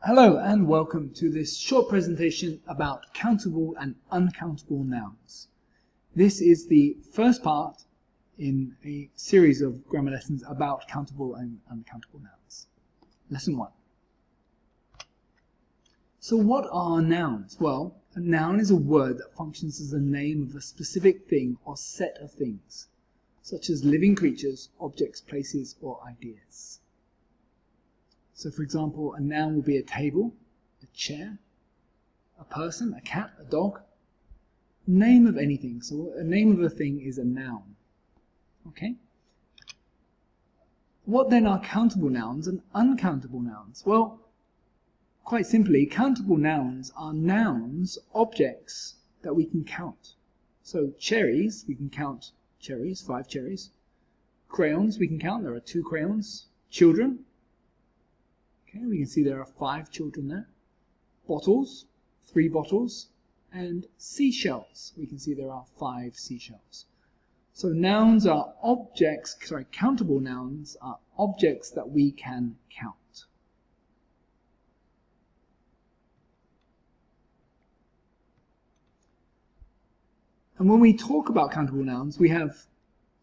Hello and welcome to this short presentation about countable and uncountable nouns. This is the first part in a series of grammar lessons about countable and uncountable nouns. Lesson 1. So what are nouns? Well, a noun is a word that functions as the name of a specific thing or set of things, such as living creatures, objects, places, or ideas. So for example, a noun will be a table, a chair, a person, a cat, a dog. Name of anything. So a name of a thing is a noun. Okay? What then are countable nouns and uncountable nouns? Well, quite simply, countable nouns are nouns, objects that we can count. So cherries, we can count cherries, 5 cherries. Crayons, we can count, there are 2 crayons. Children, okay, we can see there are 5 children there. Bottles, 3 bottles. And seashells, we can see there are 5 seashells. So nouns are objects, countable nouns are objects that we can count. And when we talk about countable nouns, we have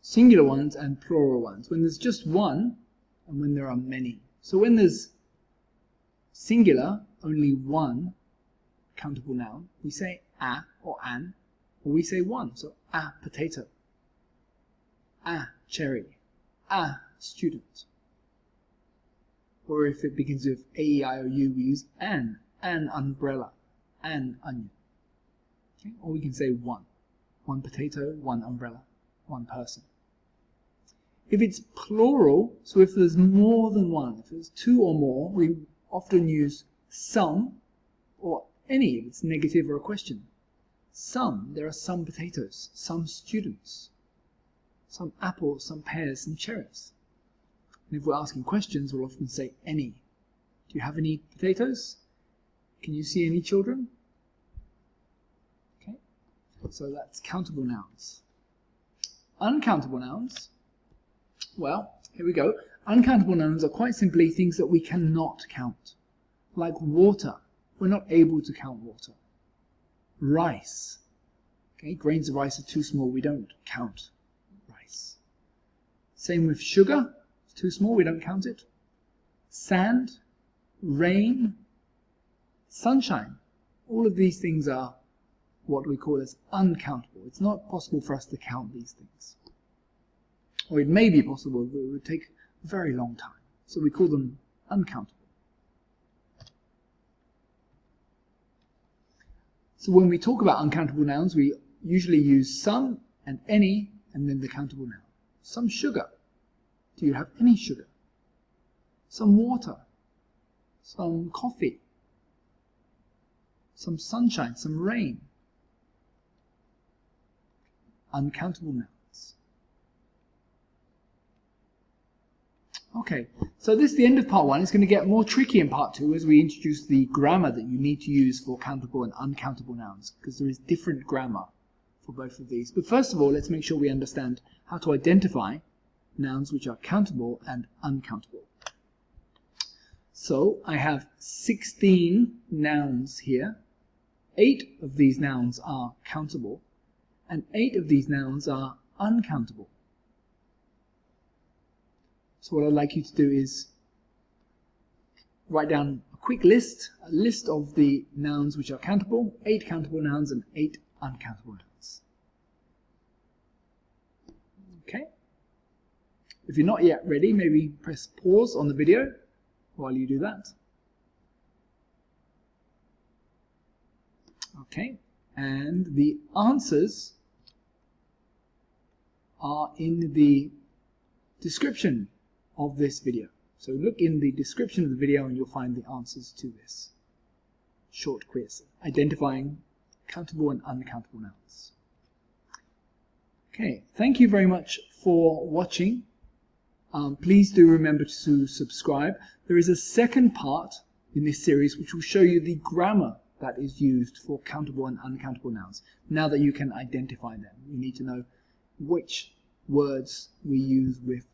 singular ones and plural ones. When there's just one, and when there are many. So when there's singular, only one countable noun, we say a or an, or we say one. So a potato, a cherry, a student. Or if it begins with a, e, I, o, u, we use an umbrella, an onion. Okay? Or we can say one potato, one umbrella, one person. If it's plural, so if there's more than one, if there's 2 or more, we often use some or any if it's negative or a question. Some, there are some potatoes, some students, some apples, some pears, some cherries. And if we're asking questions, we'll often say any. Do you have any potatoes? Can you see any children? Okay, so that's countable nouns. Uncountable nouns, well, here we go. Uncountable nouns are quite simply things that we cannot count. Like water, we're not able to count water. Rice, okay, grains of rice are too small, we don't count rice. Same with sugar, it's too small, we don't count it. Sand, rain, sunshine, all of these things are what we call as uncountable. It's not possible for us to count these things. Or it may be possible, but it would take a very long time. So we call them uncountable. So when we talk about uncountable nouns, we usually use some and any and then the countable noun. Some sugar. Do you have any sugar? Some water. Some coffee. Some sunshine. Some rain. Uncountable nouns. Okay, so this is the end of part 1. It's going to get more tricky in part 2 as we introduce the grammar that you need to use for countable and uncountable nouns, because there is different grammar for both of these. But first of all, let's make sure we understand how to identify nouns which are countable and uncountable. So I have 16 nouns here. 8 of these nouns are countable, and 8 of these nouns are uncountable. So what I'd like you to do is write down a quick list, a list of the nouns which are countable, 8 countable nouns and 8 uncountable nouns. Okay? If you're not yet ready, maybe press pause on the video while you do that. Okay, and the answers are in the description of this video. So look in the description of the video and you'll find the answers to this short quiz, identifying countable and uncountable nouns. Okay, thank you very much for watching. Please do remember to subscribe. There is a second part in this series which will show you the grammar that is used for countable and uncountable nouns. Now that you can identify them, you need to know which words we use with